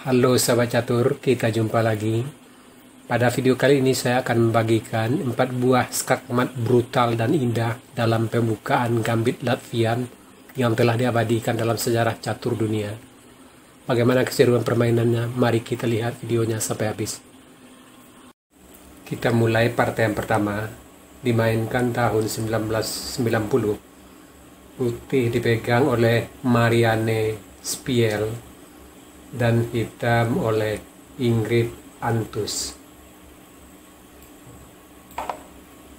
Halo sahabat catur, kita jumpa lagi. Pada video kali ini saya akan membagikan 4 buah skakmat brutal dan indah dalam pembukaan gambit Latvian yang telah diabadikan dalam sejarah catur dunia. Bagaimana keseruan permainannya? Mari kita lihat videonya sampai habis. Kita mulai partai yang pertama, dimainkan tahun 1990. Putih dipegang oleh Marianne Spiel dan hitam oleh Ingrid Antus.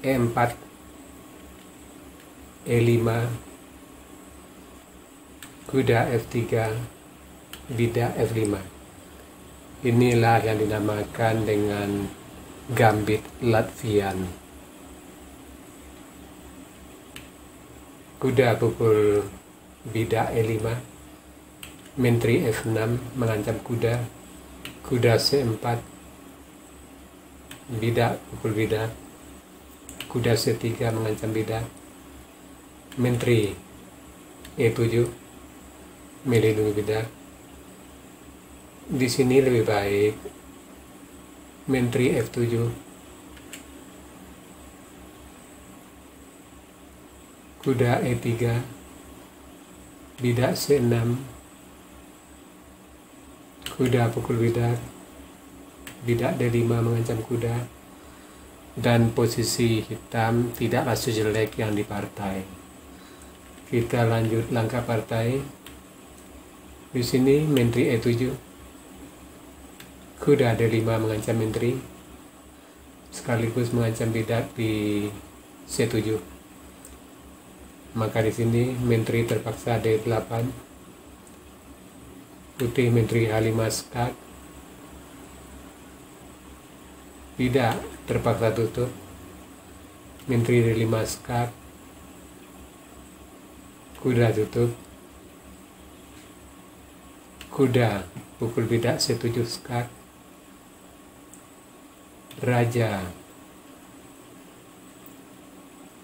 E4, E5, kuda F3, bidak F5. Inilah yang dinamakan dengan gambit Latvian. Kuda pukul bidak E5, menteri F6 mengancam kuda, kuda C4, bidak pukul bidak, kuda C3 mengancam bidak, menteri E7 melindungi bidak. Di sini lebih baik menteri F7, kuda E3, bidak C6, kuda pukul bidak, bidak D5 mengancam kuda, dan posisi hitam tidaklah sejelek yang di partai. Kita lanjut langkah partai. Di sini menteri E7, kuda D5 mengancam menteri, sekaligus mengancam bidak di C7. Maka di sini menteri terpaksa D8, putih menteri H5 skak, bidak terpaksa tutup, menteri D5 skak, kuda tutup, kuda pukul bidak C7 skak, raja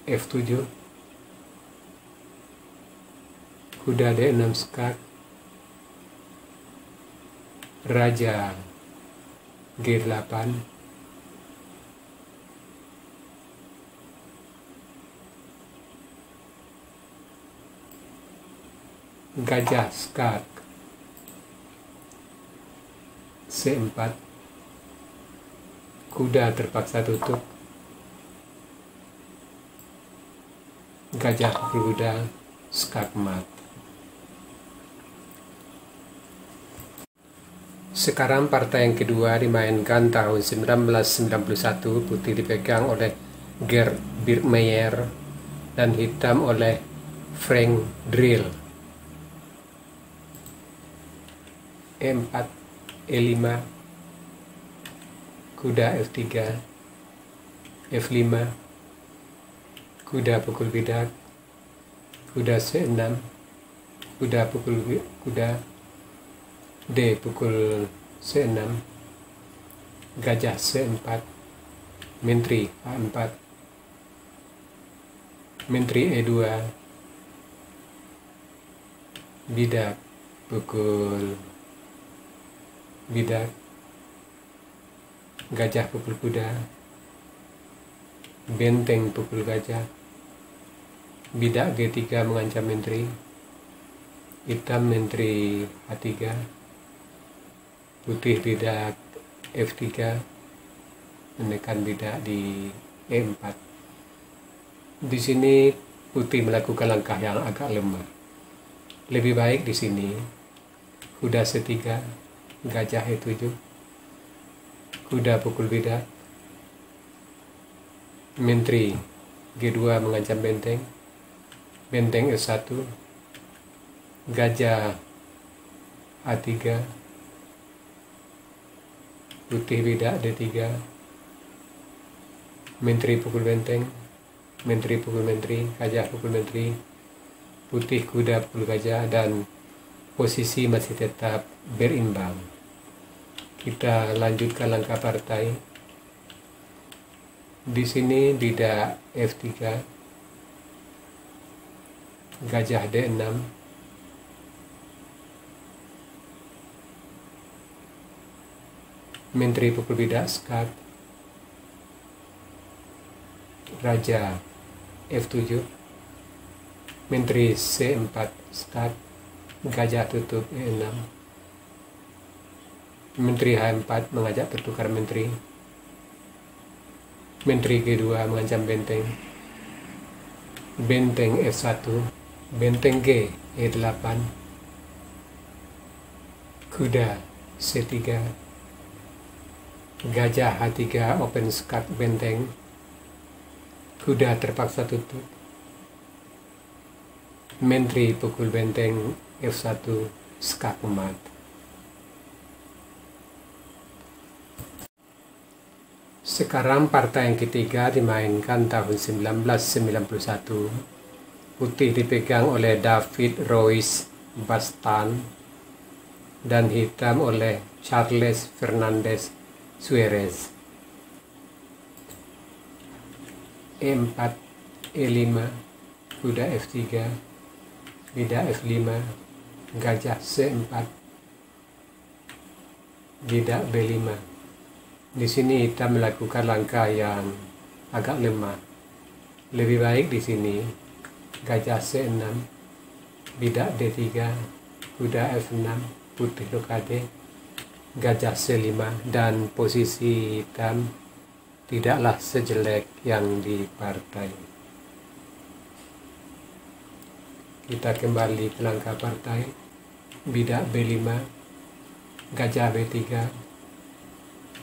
F7, kuda D6 skak, raja G8, gajah skak C4, kuda terpaksa tutup, gajah pukul kuda skak mat. Sekarang partai yang kedua dimainkan tahun 1991. Putih dipegang oleh Gerd Birkmeyer dan hitam oleh Frank Drill. E4, E5, kuda F3, F5, kuda pukul bidak, kuda C6, kuda pukul kuda, D pukul C6, gajah C4, menteri A4, menteri E2, bidak pukul bidak, gajah pukul kuda, benteng pukul gajah, bidak G3 mengancam menteri, hitam menteri A3, putih bidak F3 menekan bidak di E4. Di sini putih melakukan langkah yang agak lemah. Lebih baik di sini kuda C3, gajah E7, kuda pukul bidak, menteri G2 mengancam benteng, benteng E1, gajah A3, putih bidak D3, menteri pukul benteng, menteri pukul menteri, gajah pukul menteri, putih kuda pukul gajah, dan posisi masih tetap berimbang. Kita lanjutkan langkah partai. Di sini bidak F3, gajah D6, Menteri pukul bidak skak, Raja F7, Menteri C4 skak, Gajah tutup E6, Menteri H4 mengajak pertukar menteri, Menteri G2 mengancam benteng, benteng F1, benteng G E8, kuda C3, Gajah H3 open skak benteng, kuda terpaksa tutup, menteri pukul benteng F1 skak mat. Sekarang partai yang ketiga dimainkan tahun 1991. Putih dipegang oleh David Royce Bastan dan hitam oleh Charles Fernandez Suarez. E4, E5, kuda F3, bidak F5, gajah C4, bidak B5. Di sini hitam melakukan langkah yang agak lemah. Lebih baik di sini gajah C6, bidak D3, kuda F6, putih blokade, gajah C5, dan posisi hitam tidaklah sejelek yang di partai. Kita kembali ke langkah partai, bidak B5, gajah B3,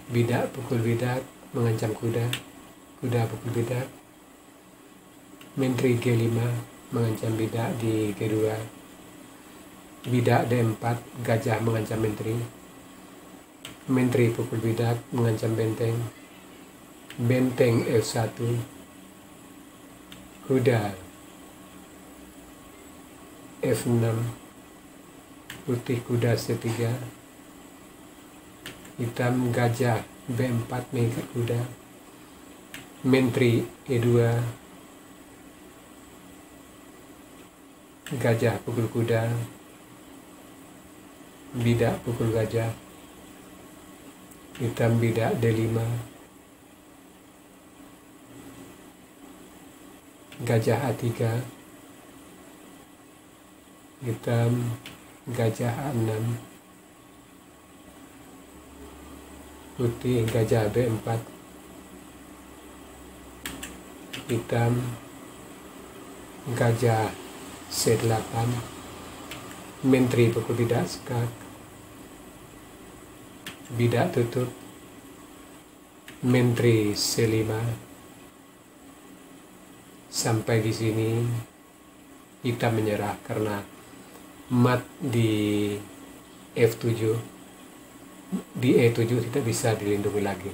bidak pukul bidak mengancam kuda, kuda pukul bidak, menteri G5 mengancam bidak di G2, bidak D4, gajah mengancam menteri, menteri pukul bidak mengancam benteng, benteng F1, kuda F6, putih kuda C3, hitam gajah B4 mengikat kuda, menteri E2, gajah pukul kuda, bidak pukul gajah, hitam bidak D5, gajah A3, hitam gajah A6, putih gajah B4, hitam gajah C8, menteri pukul bidak skak, bidak tutup, menteri C5. Sampai di sini hitam menyerah karena mat di F7. Di E7 tidak bisa dilindungi lagi.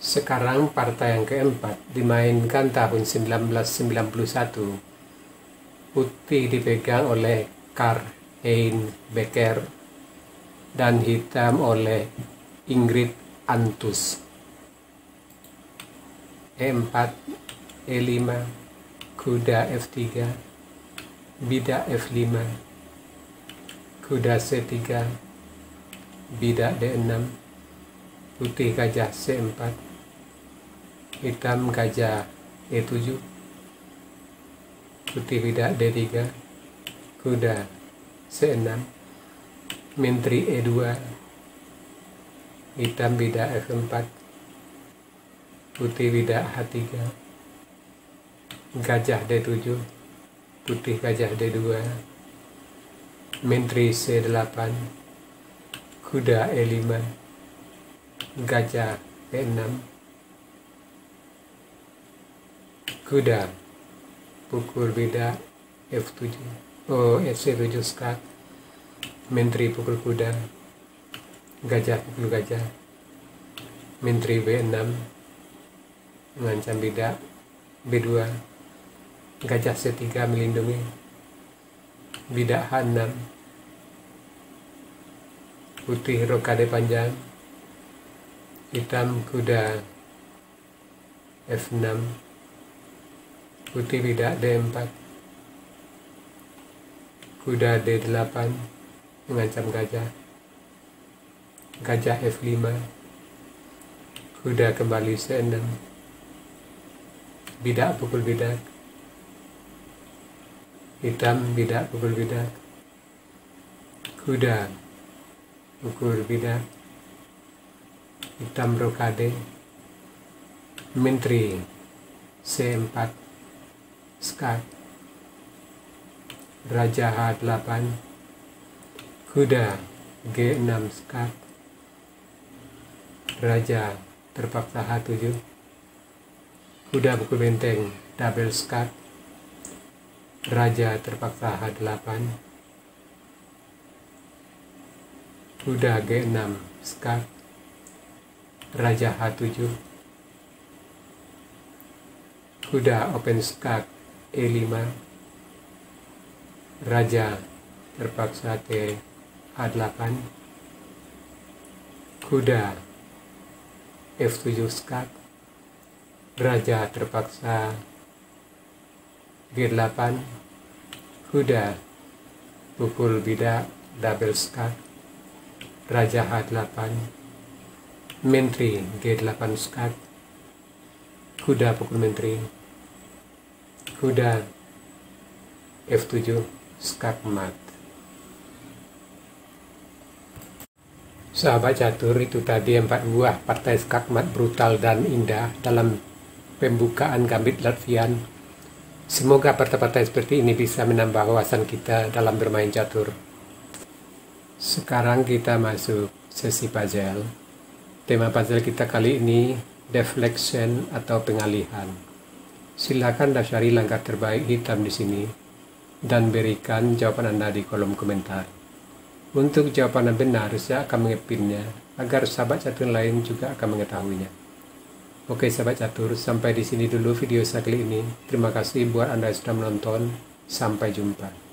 Sekarang partai yang keempat dimainkan tahun 1991. Putih dipegang oleh Karl-Heinz Becker dan hitam oleh Ingrid Antus. E4, E5, kuda F3, bidak F5, kuda C3, bidak D6, putih gajah C4, hitam gajah E7, putih bidak D3, kuda C6, menteri E2, hitam bidak F4, putih bidak H3, gajah D7, putih gajah D2, menteri C8, kuda E5, gajah E6, kuda pukul bidak F7, FC7 skak, menteri pukul kuda, gajah pukul gajah, menteri B6 mengancam bidak B2, gajah C3 melindungi, bidak H6, putih rokade panjang, hitam kuda F6, putih bidak D4, kuda D8 mengancam gajah, gajah F5, kuda kembali C6, bidak pukul bidak, hitam bidak pukul bidak, kuda pukul bidak, hitam rokade, menteri C4, skak, raja H8, kuda G6 skak, raja terpaksa H7, kuda pukul benteng double skak, raja terpaksa H8, kuda G6 skak, raja H7, kuda open skak E5, raja terpaksa ke H8, kuda F7 skak, raja terpaksa G8, kuda pukul bidak double skak, raja H8, menteri G8 skak, kuda pukul menteri, kuda F7 skak mat. Sahabat catur, itu tadi 4 buah partai skak mat brutal dan indah dalam pembukaan gambit Latvian. Semoga partai-partai seperti ini bisa menambah wawasan kita dalam bermain catur. Sekarang kita masuk sesi puzzle. Tema puzzle kita kali ini deflection atau pengalihan. Silakan daftari langkah terbaik hitam di sini dan berikan jawaban Anda di kolom komentar. Untuk jawaban yang benar, saya akan mengepinnya agar sahabat catur lain juga akan mengetahuinya. Oke sahabat catur, sampai di sini dulu video saya kali ini. Terima kasih buat Anda yang sudah menonton. Sampai jumpa.